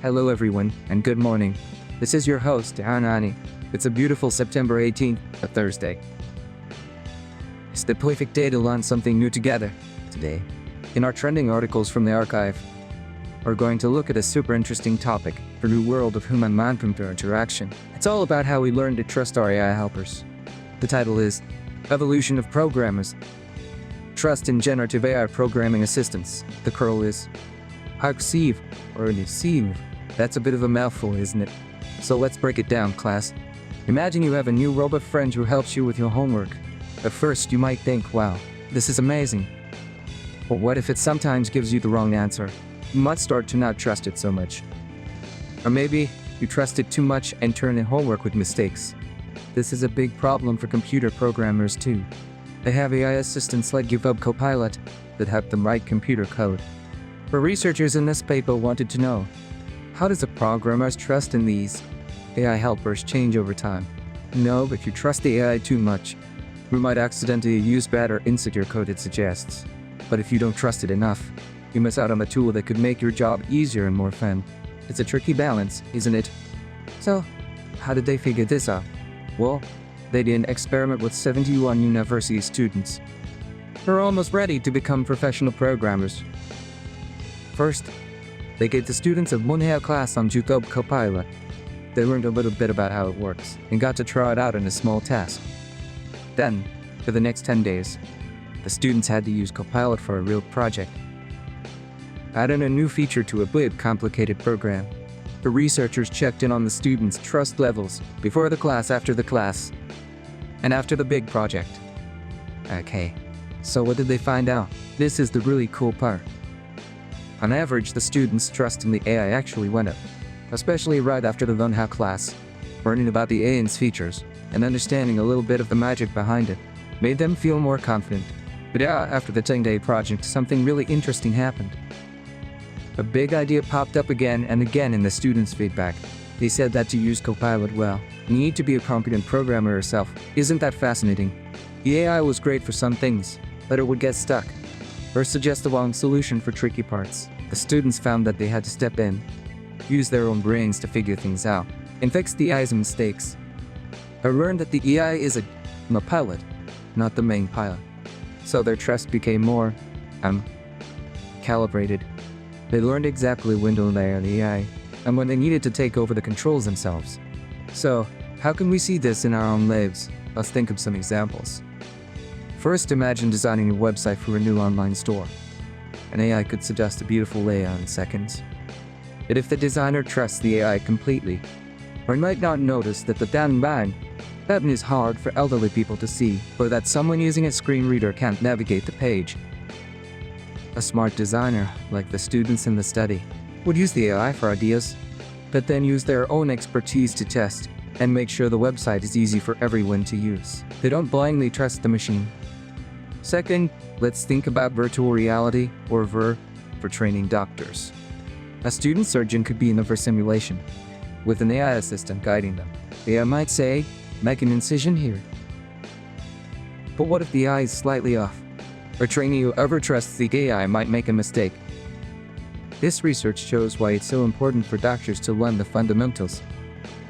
Hello everyone, and good morning. This is your host, ichino-ani. It's a beautiful September 18th, a Thursday. It's the perfect day to learn something new together. Today, in our trending articles from the archive, we're going to look at a super interesting topic, the new world of human-computer interaction. It's all about how we learn to trust our AI helpers. The title is Evolution of Programmers. Trust in Generative AI Programming Assistants. The curl is Receive or receive. That's a bit of a mouthful, isn't it? So let's break it down, class. Imagine you have a new robot friend who helps you with your homework. At first, you might think, wow, this is amazing. But what if it sometimes gives you the wrong answer? You might start to not trust it so much. Or maybe you trust it too much and turn in homework with mistakes. This is a big problem for computer programmers too. They have AI assistants like GitHub Copilot that help them write computer code. But researchers in this paper wanted to know, how does a programmer's trust in these AI helpers change over time? No, if you trust the AI too much, you might accidentally use bad or insecure code it suggests. But if you don't trust it enough, you miss out on a tool that could make your job easier and more fun. It's a tricky balance, isn't it? So, how did they figure this out? Well, they did an experiment with 71 university students. They're almost ready to become professional programmers. First, they gave the students a one-hour class on GitHub Copilot. They learned a little bit about how it works and got to try it out in a small task. Then, for the next 10 days, the students had to use Copilot for a real project. Adding a new feature to a big, complicated program. The researchers checked in on the students' trust levels before the class, after the class, and after the big project. Okay, so what did they find out? This is the really cool part. On average, the students' trust in the AI actually went up, especially right after the one-hour class. Learning about the AI's features and understanding a little bit of the magic behind it made them feel more confident. But after the 10-day project, something really interesting happened. A big idea popped up again and again in the students' feedback. They said that to use Copilot well, you need to be a competent programmer yourself. Isn't that fascinating? The AI was great for some things, but it would get stuck or suggest the wrong solution for tricky parts. The students found that they had to step in, use their own brains to figure things out, and fix the AI's mistakes. I learned that the AI is a pilot, not the main pilot. So their trust became more calibrated. They learned exactly when to rely on the AI and when they needed to take over the controls themselves. So, how can we see this in our own lives? Let's think of some examples. First, imagine designing a website for a new online store. An AI could suggest a beautiful layout in seconds. But if the designer trusts the AI completely, or might not notice that the button is hard for elderly people to see, or that someone using a screen reader can't navigate the page. A smart designer, like the students in the study, would use the AI for ideas, but then use their own expertise to test and make sure the website is easy for everyone to use. They don't blindly trust the machine. Second, let's think about virtual reality, or VR, for training doctors. A student surgeon could be in a VR simulation, with an AI assistant guiding them. The AI might say, make an incision here. But what if the AI is slightly off? A trainee who ever trusts the AI might make a mistake. This research shows why it's so important for doctors to learn the fundamentals,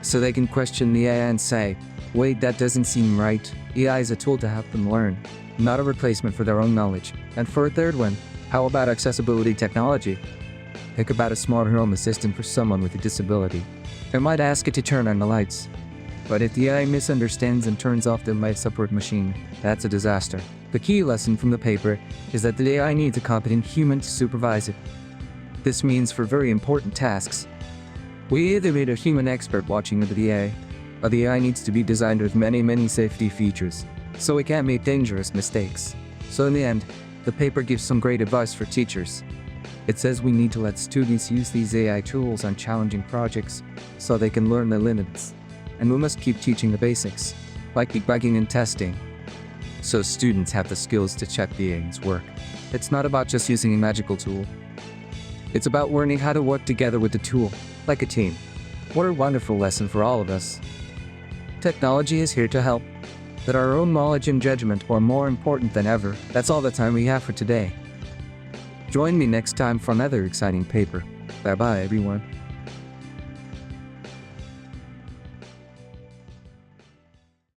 so they can question the AI and say, wait, that doesn't seem right. AI is a tool to help them learn, not a replacement for their own knowledge. And for a third one, how about accessibility technology? Think about a smart home assistant for someone with a disability. It might ask it to turn on the lights. But if the AI misunderstands and turns off the life support machine, that's a disaster. The key lesson from the paper is that the AI needs a competent human to supervise it. This means for very important tasks, we either need a human expert watching over the AI, or the AI needs to be designed with many safety features, so it can't make dangerous mistakes. So in the end, the paper gives some great advice for teachers. It says we need to let students use these AI tools on challenging projects so they can learn their limits. And we must keep teaching the basics, like debugging and testing, so students have the skills to check the AI's work. It's not about just using a magical tool. It's about learning how to work together with the tool, like a team. What a wonderful lesson for all of us. Technology is here to help, but our own knowledge and judgment are more important than ever. That's all the time we have for today. Join me next time for another exciting paper. Bye-bye, everyone.